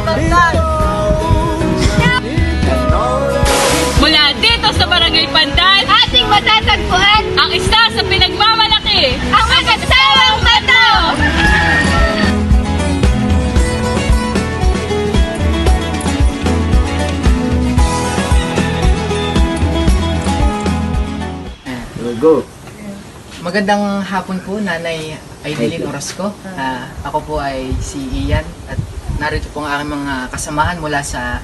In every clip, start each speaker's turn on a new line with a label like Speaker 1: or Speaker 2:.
Speaker 1: Pandan.
Speaker 2: Mula dito sa Barangay Pandan,
Speaker 1: Ating matatagpuan
Speaker 2: ang isa sa pinagmamalaki,
Speaker 1: ang mag-asawang bato.
Speaker 3: Go.
Speaker 4: Magandang hapon po, Nanay Aidilyn Orozco. Ako po ay si Ian at narito po ang aking mga kasamahan mula sa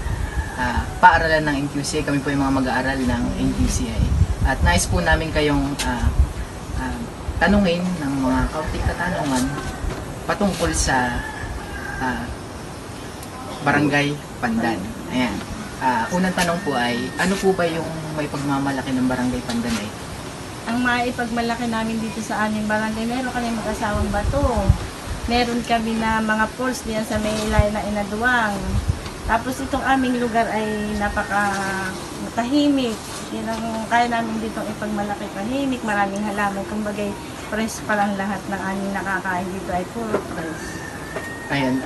Speaker 4: paaralan ng NQCI. Kami po yung mga mag-aaral ng NQCI. At nais po namin kayong tanungin ng mga kaunting katanungan patungkol sa Barangay Pandan. Ayan. Unang tanong po ay, ano po ba yung may pagmamalaki ng Barangay Pandan ay?
Speaker 5: Ang maipagmalaki namin dito sa aming barangay, meron kami mag-asawang bato. Meron kami na mga pools diyan sa may ilay na Inaduwang. Tapos itong aming lugar ay napaka tahimik. Yan ang kaya namin dito ipagmalaki, tahimik, maraming halaman. Kumbagay, fresh pa lang lahat ng aming nakakain dito ay puro fresh.
Speaker 4: Ayan,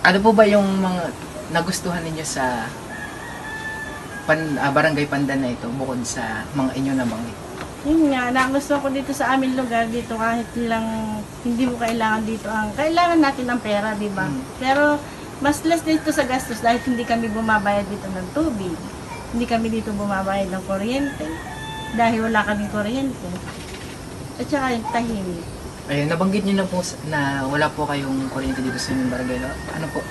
Speaker 4: ano po ba yung mga nagustuhan ninyo sa Barangay Pandan na ito bukod sa mga inyo na banggit?
Speaker 5: Yun nga, nagustuhan ko dito sa aming lugar dito kahit lang hindi mo kailangan dito kailangan natin ng pera, di ba? Pero mas less dito sa gastos dahil hindi kami bumabayad dito ng tubig. Hindi kami dito bumabayad ng kuryente dahil wala kaming kuryente. At saka yung tahimik.
Speaker 4: Ayun, nabanggit niyo na po na wala po kayong kuryente dito sa inyong barangay. Ano po,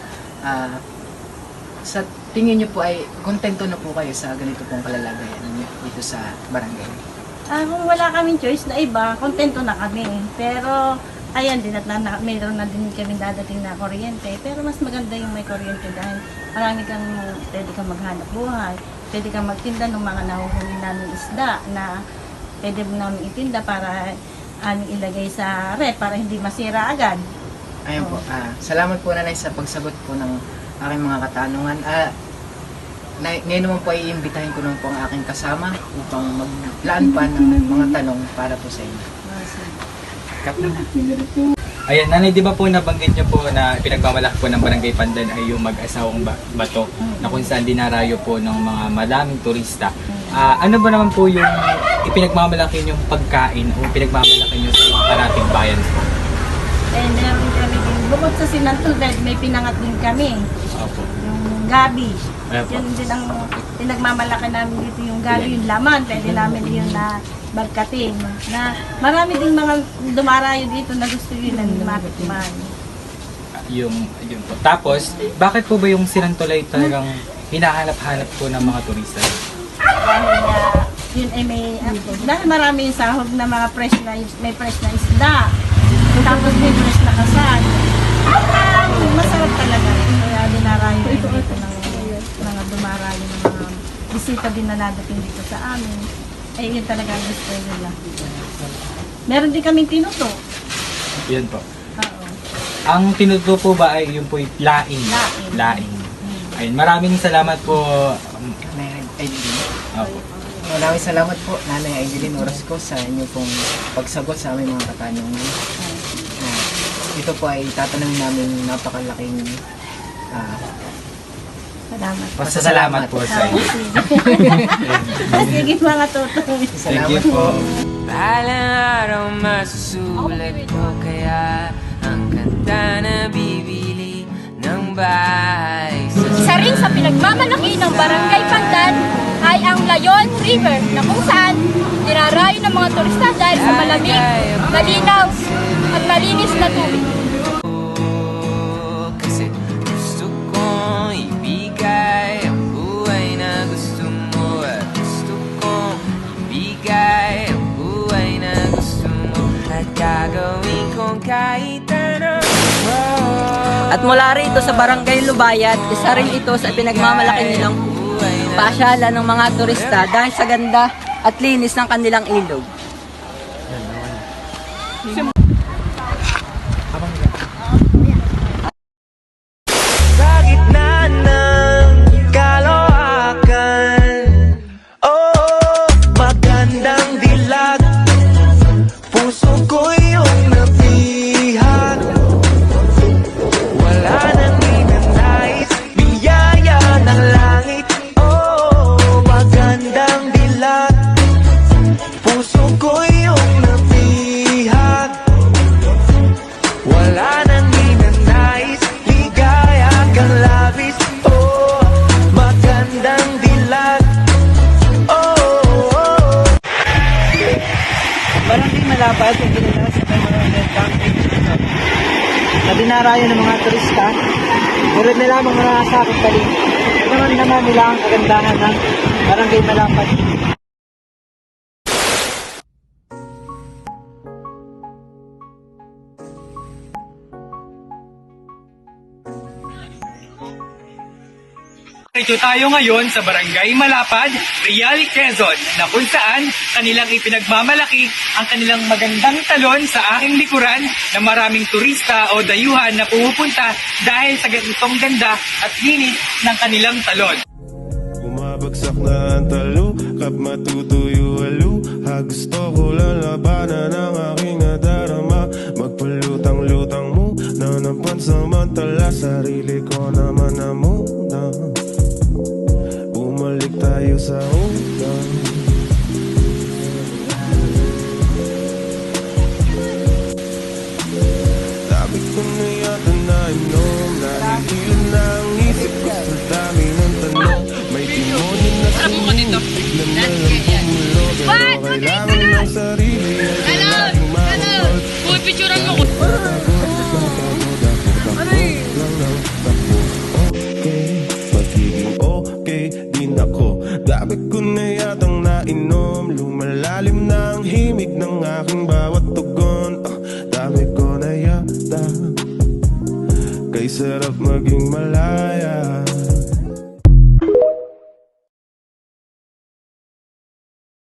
Speaker 4: sa tingin niyo po ay kontento na po kayo sa ganito pong kalalagayan ninyo dito sa barangay?
Speaker 5: Kung wala kaming choice na iba, kontento na kami. Pero, ayan din at mayroon na din kami dadating na kuryente. Pero mas maganda yung may kuryente dahil pwede kang maghanap buhay. Pwede kang magtinda ng mga nahuhuli namin isda na pwede mo namin itinda para aming ilagay sa rep para hindi masira agad.
Speaker 4: Ayun po, salamat po Nanay sa pagsagot po ng aking mga katanungan. Ngayon naman po ay iimbitahin ko naman po ang aking kasama upang maglaan pa ng mga tanong para po sa inyo.
Speaker 3: Ayan, Nanay, di ba po nabanggit niyo po na pinagmamalaki po ng Barangay Pandan ay yung mag-asawang bato na kung saan dinarayo po ng mga maraming turista. Ano ba naman po yung ipinagmamalaki niyong pagkain o pinagmamalaki niyo sa mga karating bayan po?
Speaker 5: Meron kami din, bukod sa sinantol bed, may pinangat din kami.
Speaker 3: Opo.
Speaker 5: Yung gabi.
Speaker 3: Opo.
Speaker 5: Yan din ang pinagmamalaki namin dito, yung gabi, yung laman. Pwede namin yun na barkatin. Na marami ding mga dumarayo dito na gusto yun na matikman.
Speaker 3: Yun po. Tapos, bakit po ba yung sinantolay talagang hinahanap-hanap po ng mga turista?
Speaker 5: Dahil yun ay dahil marami yung sahog na mga may fresh na isda. Tapos may fresh na kasal. Masarap talaga. Kaya dinarayo dito ng mga dumarayo ng mga bisita din na nadating dito sa amin. Eh yun talaga ang gusto nila. Meron din kaming tinuto.
Speaker 3: Yun po.
Speaker 5: Oo.
Speaker 3: Ang tinuto po ba ay yung po yung laing?
Speaker 5: Laing.
Speaker 3: Laing. Ayun, maraming salamat po.
Speaker 4: Nanay Aidilyn.
Speaker 3: Opo.
Speaker 4: Maraming salamat po Nanay Aidilyn Orozco sa inyo pong pagsagot sa aming mga katanungan. Ito po ay tatanungin namin napakalaking
Speaker 5: Salamat.
Speaker 3: Pasasalamat po sa inyo.
Speaker 5: Sige mga tutoy.
Speaker 3: Thank you po.
Speaker 6: Balang araw masusulat ko kaya ang kanta na bibili ng bahay.
Speaker 1: Isa rin sa pinagmamalaki ng Barangay Pandan ay ang Layon River na kung saan dinarayo ng mga turista dahil sa malamig, malinaw at malinis na tubig.
Speaker 6: Kasi gusto kong ibigay ang buhay na gusto mo at gusto kong ibigay ang buhay na gusto mo at gagawin kong kahit ano.
Speaker 7: At mula rito sa Barangay Lubayat, isa rin ito sa pinagmamalaki nilang pasyalan ng mga turista dahil sa ganda at linis ng kanilang ilog.
Speaker 6: Sa gitna ng kaloakan, oh, magandang dilag, puso ko yung napihat. Wala nang inantay
Speaker 8: dinarayo ng mga turista, meron nila mga nasakit paligid. Naman naman nila ang kagandahan ng Barangay Malapad.
Speaker 3: Ito tayo ngayon sa Barangay Malapad, Real Quezon, na kung saan kanilang ipinagmamalaki ang kanilang magandang talon sa aking likuran na maraming turista o dayuhan na pumupunta dahil sa ganitong ganda at linis ng kanilang talon.
Speaker 9: Bumabagsak na ang talo, kap matutuyo alo. Gusto ko lalabanan ang aking nadarama. Magpalutang-lutang mo na napansamantala. Sarili ko naman na muna. Bumalik tayo sa una. Dami ko na yata na inom. Nahihilin na ang isip ko sa dami ng tanong. May demonyo na sumulog. Biglang na lang bumulog. Pero kailangan ng sarili ay laging makulog.
Speaker 2: Uy, picturean mo ko.
Speaker 9: Magiging okay din ako. Dami ko na yatang nainom. Lumalalim na ang himig ng aking bawat tugon. Dami ko na yata. Kay sarap maging malay.